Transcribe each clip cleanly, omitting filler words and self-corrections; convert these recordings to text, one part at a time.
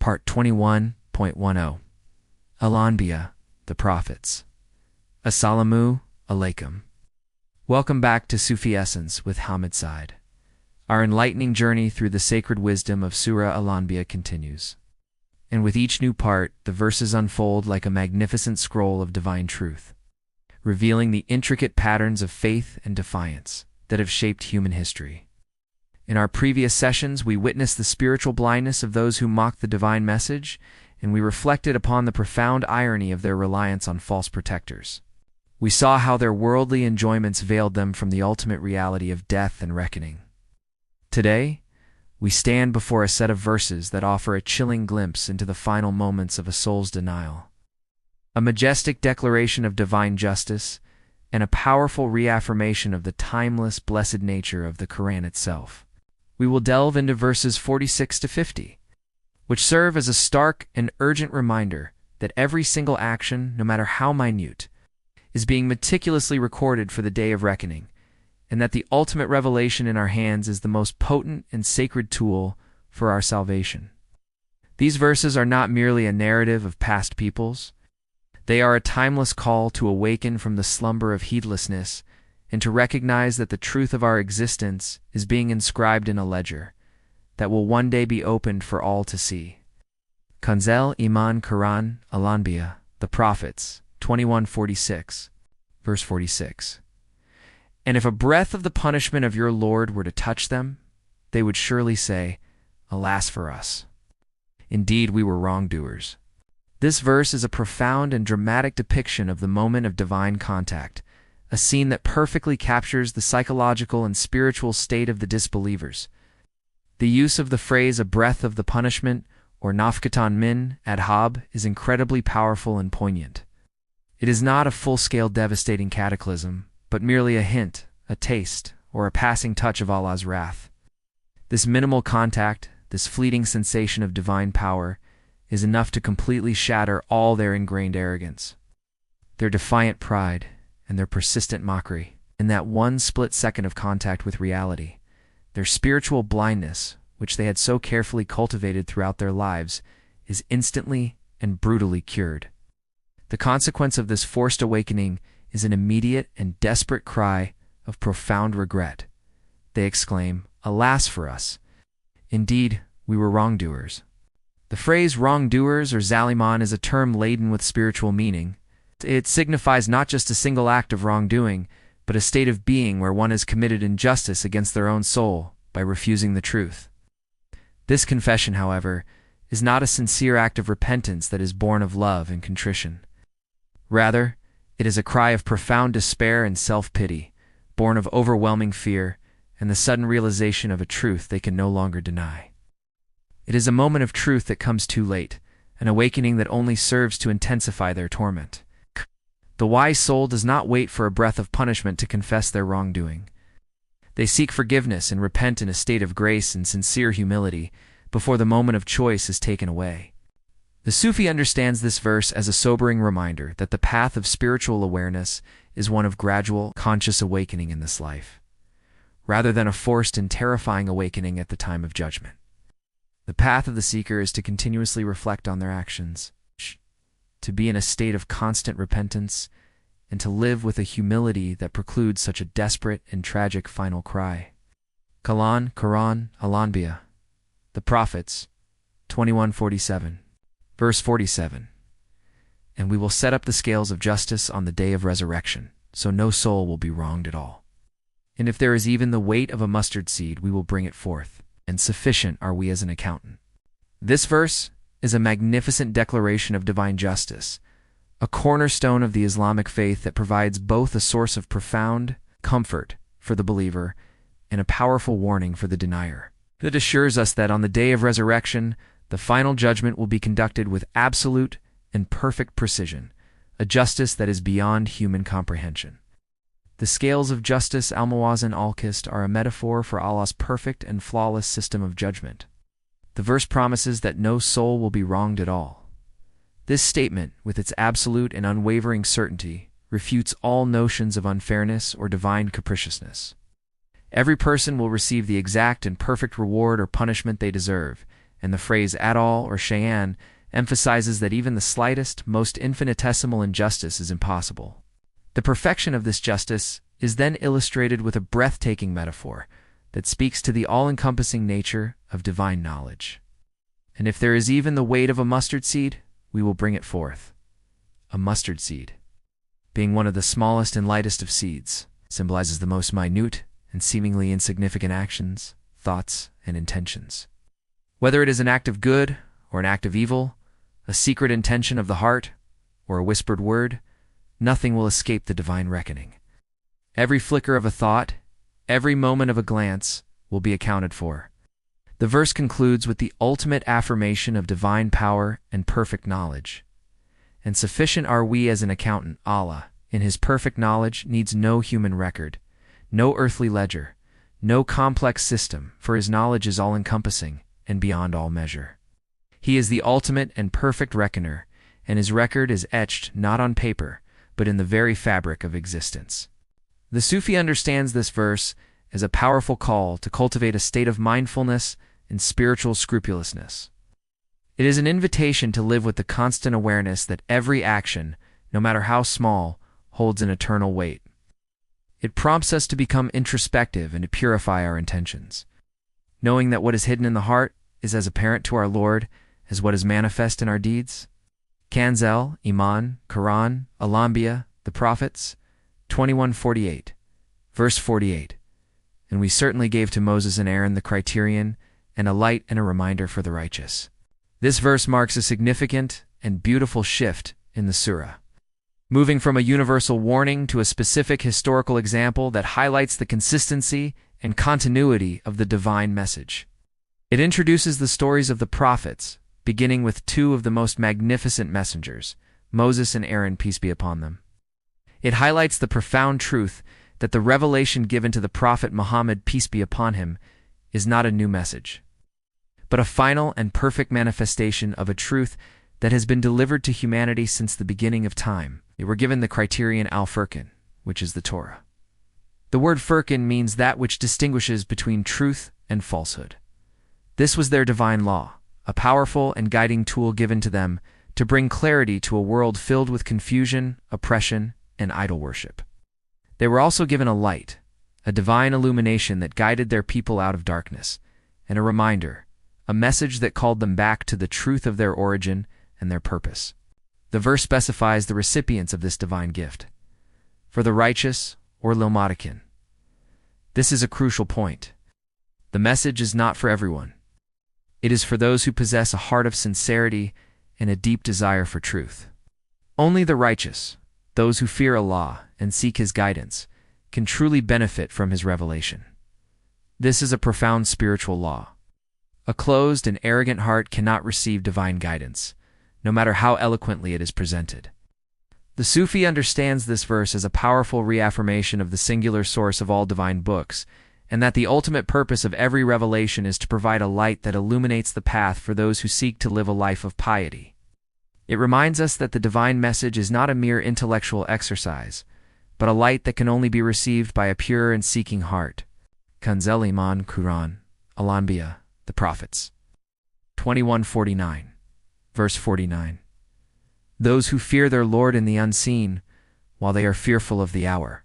Part 21.10 Al-Anbiya, the Prophets. Assalamu alaikum. Welcome back to Sufi Essence with Hammad Syed. Our enlightening journey through the sacred wisdom of Surah Al-Anbiya continues. And with each new part, the verses unfold like a magnificent scroll of divine truth, revealing the intricate patterns of faith and defiance that have shaped human history. In our previous sessions, we witnessed the spiritual blindness of those who mocked the divine message, and we reflected upon the profound irony of their reliance on false protectors. We saw how their worldly enjoyments veiled them from the ultimate reality of death and reckoning. Today, we stand before a set of verses that offer a chilling glimpse into the final moments of a soul's denial. A majestic declaration of divine justice, and a powerful reaffirmation of the timeless, blessed nature of the Quran itself. We will delve into verses 46 to 50, which serve as a stark and urgent reminder that every single action, no matter how minute, is being meticulously recorded for the day of reckoning, and that the ultimate revelation in our hands is the most potent and sacred tool for our salvation. These verses are not merely a narrative of past peoples. They are a timeless call to awaken from the slumber of heedlessness and to recognize that the truth of our existence is being inscribed in a ledger that will one day be opened for all to see. Kanzel Iman Quran Al-Anbiya, the Prophets, 21:46, verse 46. And if a breath of the punishment of your Lord were to touch them, they would surely say, "Alas for us! Indeed, we were wrongdoers." This verse is a profound and dramatic depiction of the moment of divine contact, a scene that perfectly captures the psychological and spiritual state of the disbelievers. The use of the phrase "a breath of the punishment" or nafkatan min adhab is incredibly powerful and poignant. It is not a full-scale devastating cataclysm, but merely a hint, a taste, or a passing touch of Allah's wrath. This minimal contact, this fleeting sensation of divine power, is enough to completely shatter all their ingrained arrogance, their defiant pride, and their persistent mockery. In that one split second of contact with reality, their spiritual blindness, which they had so carefully cultivated throughout their lives, is instantly and brutally cured. The consequence of this forced awakening is an immediate and desperate cry of profound regret. They exclaim, "Alas for us! Indeed, we were wrongdoers." The phrase wrongdoers or zaliman is a term laden with spiritual meaning. It signifies not just a single act of wrongdoing, but a state of being where one has committed injustice against their own soul by refusing the truth. This confession, however, is not a sincere act of repentance that is born of love and contrition. Rather, it is a cry of profound despair and self-pity, born of overwhelming fear and the sudden realization of a truth they can no longer deny. It is a moment of truth that comes too late, an awakening that only serves to intensify their torment. The wise soul does not wait for a breath of punishment to confess their wrongdoing. They seek forgiveness and repent in a state of grace and sincere humility before the moment of choice is taken away. The Sufi understands this verse as a sobering reminder that the path of spiritual awareness is one of gradual, conscious awakening in this life, rather than a forced and terrifying awakening at the time of judgment. The path of the seeker is to continuously reflect on their actions, to be in a state of constant repentance, and to live with a humility that precludes such a desperate and tragic final cry. Quran Al-Anbiya, the Prophets, 21:47, verse 47. And we will set up the scales of justice on the day of resurrection, so no soul will be wronged at all. And if there is even the weight of a mustard seed, we will bring it forth, and sufficient are we as an accountant. This verse is a magnificent declaration of divine justice, a cornerstone of the Islamic faith that provides both a source of profound comfort for the believer and a powerful warning for the denier. It assures us that on the day of resurrection, the final judgment will be conducted with absolute and perfect precision, a justice that is beyond human comprehension. The scales of justice, al-Mawazin al-Qist, are a metaphor for Allah's perfect and flawless system of judgment. The verse promises that no soul will be wronged at all. This statement, with its absolute and unwavering certainty, refutes all notions of unfairness or divine capriciousness. Every person will receive the exact and perfect reward or punishment they deserve, and the phrase at all or shay'an emphasizes that even the slightest, most infinitesimal injustice is impossible. The perfection of this justice is then illustrated with a breathtaking metaphor that speaks to the all-encompassing nature of divine knowledge. And if there is even the weight of a mustard seed, we will bring it forth. A mustard seed, being one of the smallest and lightest of seeds, symbolizes the most minute and seemingly insignificant actions, thoughts, and intentions. Whether it is an act of good or an act of evil, a secret intention of the heart, or a whispered word, nothing will escape the divine reckoning. Every flicker of a thought, every moment of a glance will be accounted for. The verse concludes with the ultimate affirmation of divine power and perfect knowledge. And sufficient are we as an accountant. Allah, in his perfect knowledge, needs no human record, no earthly ledger, no complex system, for his knowledge is all-encompassing and beyond all measure. He is the ultimate and perfect reckoner, and his record is etched not on paper, but in the very fabric of existence. The Sufi understands this verse as a powerful call to cultivate a state of mindfulness and spiritual scrupulousness. It is an invitation to live with the constant awareness that every action, no matter how small, holds an eternal weight. It prompts us to become introspective and to purify our intentions, knowing that what is hidden in the heart is as apparent to our Lord as what is manifest in our deeds. Kanzel, Iman, Quran, Al-Anbiya, the Prophets, 21:48, verse 48. And we certainly gave to Moses and Aaron the criterion and a light and a reminder for the righteous. This verse marks a significant and beautiful shift in the surah, moving from a universal warning to a specific historical example that highlights the consistency and continuity of the divine message. It introduces the stories of the prophets, beginning with two of the most magnificent messengers, Moses and Aaron, peace be upon them. It highlights the profound truth that the revelation given to the prophet Muhammad, peace be upon him, is not a new message, but a final and perfect manifestation of a truth that has been delivered to humanity since the beginning of time. They were given the criterion al-Furqan, which is the Torah. The word Furqan means that which distinguishes between truth and falsehood. This was their divine law, a powerful and guiding tool given to them to bring clarity to a world filled with confusion, oppression, and idol worship. They were also given a light, a divine illumination that guided their people out of darkness, and a reminder, a message that called them back to the truth of their origin and their purpose. The verse specifies the recipients of this divine gift. For the righteous or lil-matakin. This is a crucial point. The message is not for everyone. It is for those who possess a heart of sincerity and a deep desire for truth. Only the righteous, those who fear Allah and seek His guidance, can truly benefit from His revelation. This is a profound spiritual law. A closed and arrogant heart cannot receive divine guidance, no matter how eloquently it is presented. The Sufi understands this verse as a powerful reaffirmation of the singular source of all divine books, and that the ultimate purpose of every revelation is to provide a light that illuminates the path for those who seek to live a life of piety. It reminds us that the divine message is not a mere intellectual exercise, but a light that can only be received by a pure and seeking heart. Kanzel Iman Quran, Al-Anbiya, the Prophets. 21:49, verse 49. Those who fear their Lord in the unseen, while they are fearful of the hour.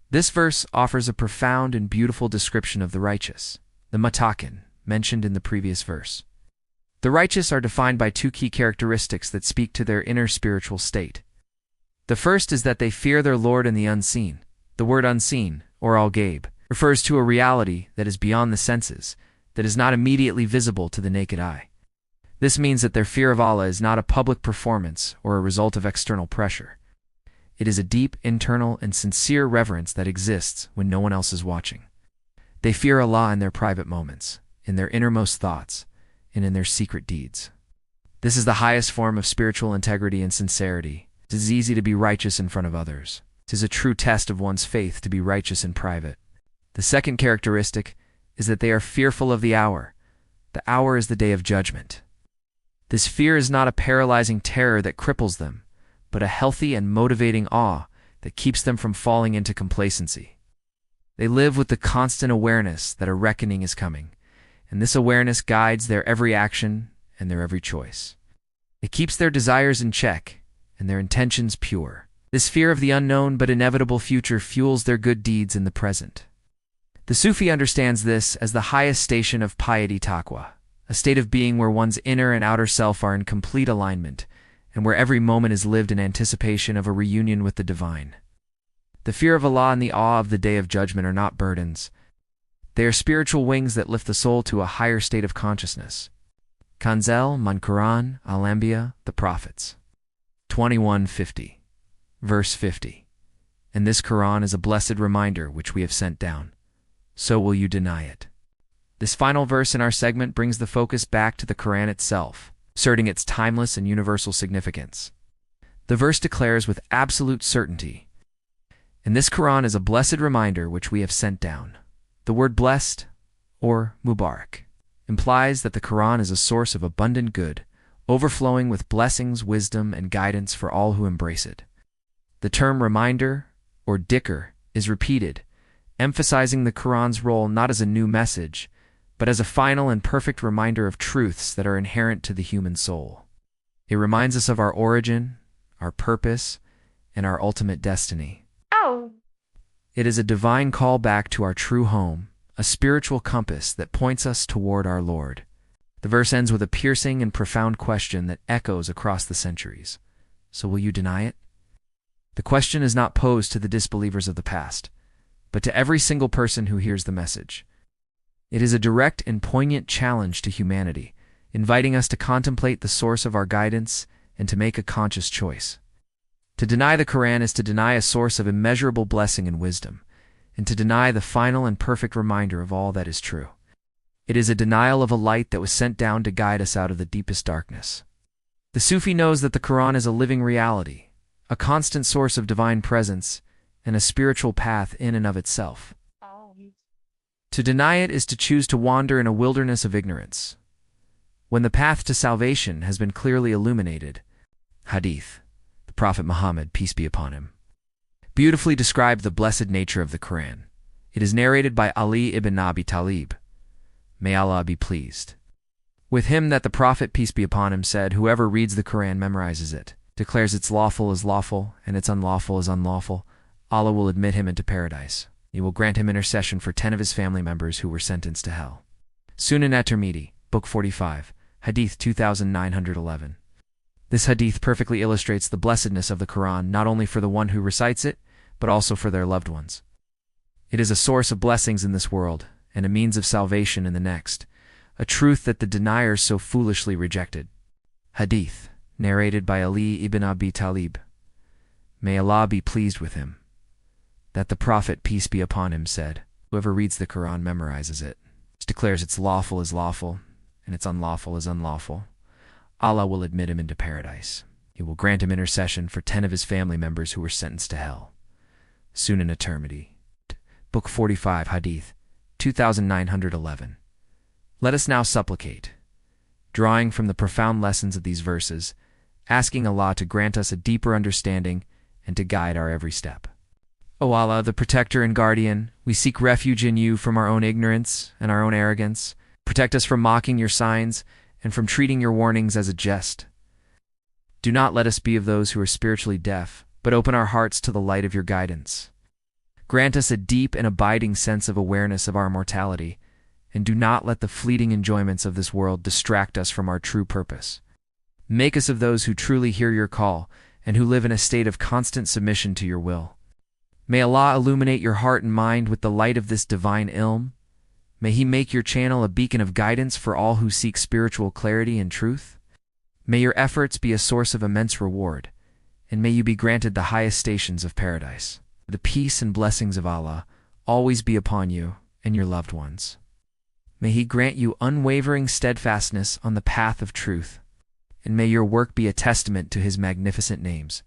This verse offers a profound and beautiful description of the righteous, the matakin, mentioned in the previous verse. The righteous are defined by two key characteristics that speak to their inner spiritual state. The first is that they fear their Lord in the unseen. The word unseen, or al-ghaib, refers to a reality that is beyond the senses, that is not immediately visible to the naked eye. This means that their fear of Allah is not a public performance or a result of external pressure. It is a deep, internal, and sincere reverence that exists when no one else is watching. They fear Allah in their private moments, in their innermost thoughts, and in their secret deeds. This is the highest form of spiritual integrity and sincerity. It is easy to be righteous in front of others. It is a true test of one's faith to be righteous in private. The second characteristic is that they are fearful of the hour. The hour is the day of judgment. This fear is not a paralyzing terror that cripples them, but a healthy and motivating awe that keeps them from falling into complacency. They live with the constant awareness that a reckoning is coming, and this awareness guides their every action and their every choice. It keeps their desires in check and their intentions pure. This fear of the unknown but inevitable future fuels their good deeds in the present. The Sufi understands this as the highest station of piety taqwa, a state of being where one's inner and outer self are in complete alignment, and where every moment is lived in anticipation of a reunion with the divine. The fear of Allah and the awe of the Day of Judgment are not burdens. They are spiritual wings that lift the soul to a higher state of consciousness. Kanzel, Quran, Al-Anbiya, the Prophets. 2150. Verse 50. And this Quran is a blessed reminder which we have sent down. So will you deny it? This final verse in our segment brings the focus back to the Quran itself, asserting its timeless and universal significance. The verse declares with absolute certainty, and this Quran is a blessed reminder which we have sent down. The word blessed, or Mubarak, implies that the Quran is a source of abundant good, overflowing with blessings, wisdom, and guidance for all who embrace it. The term reminder, or dhikr, is repeated, emphasizing the Quran's role not as a new message, but as a final and perfect reminder of truths that are inherent to the human soul. It reminds us of our origin, our purpose, and our ultimate destiny. It is a divine call back to our true home, a spiritual compass that points us toward our Lord. The verse ends with a piercing and profound question that echoes across the centuries. So will you deny it? The question is not posed to the disbelievers of the past, but to every single person who hears the message. It is a direct and poignant challenge to humanity, inviting us to contemplate the source of our guidance and to make a conscious choice. To deny the Quran is to deny a source of immeasurable blessing and wisdom, and to deny the final and perfect reminder of all that is true. It is a denial of a light that was sent down to guide us out of the deepest darkness. The Sufi knows that the Quran is a living reality, a constant source of divine presence, and a spiritual path in and of itself. To deny it is to choose to wander in a wilderness of ignorance, when the path to salvation has been clearly illuminated. Hadith, the Prophet Muhammad, peace be upon him, beautifully described the blessed nature of the Quran. It is narrated by Ali ibn Abi Talib. May Allah be pleased with him that the Prophet, peace be upon him, said, whoever reads the Quran, memorizes it, declares its lawful is lawful and its unlawful is unlawful, Allah will admit him into paradise. He will grant him intercession for 10 of his family members who were sentenced to hell. Sunan at-Tirmidhi, Book 45, Hadith 2911. This hadith perfectly illustrates the blessedness of the Quran not only for the one who recites it, but also for their loved ones. It is a source of blessings in this world and a means of salvation in the next, a truth that the deniers so foolishly rejected. Hadith, narrated by Ali ibn Abi Talib. May Allah be pleased with him, that the Prophet, peace be upon him, said, whoever reads the Quran memorizes it, declares its lawful is lawful and its unlawful is unlawful, Allah will admit him into paradise. He will grant him intercession for 10 of his family members who were sentenced to hell. Sunan at-Tirmidhi, Book 45, Hadith 2911. Let us now supplicate, drawing from the profound lessons of these verses, asking Allah to grant us a deeper understanding and to guide our every step. O Allah, the protector and guardian, we seek refuge in you from our own ignorance and our own arrogance. Protect us from mocking your signs and from treating your warnings as a jest. Do not let us be of those who are spiritually deaf, but open our hearts to the light of your guidance. Grant us a deep and abiding sense of awareness of our mortality, and do not let the fleeting enjoyments of this world distract us from our true purpose. Make us of those who truly hear your call and who live in a state of constant submission to your will. May Allah illuminate your heart and mind with the light of this divine ilm. May He make your channel a beacon of guidance for all who seek spiritual clarity and truth. May your efforts be a source of immense reward, and may you be granted the highest stations of paradise. The peace and blessings of Allah always be upon you and your loved ones. May He grant you unwavering steadfastness on the path of truth, and may your work be a testament to His magnificent names,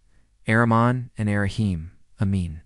Ar-Rahman and Ar-Rahim. Amin.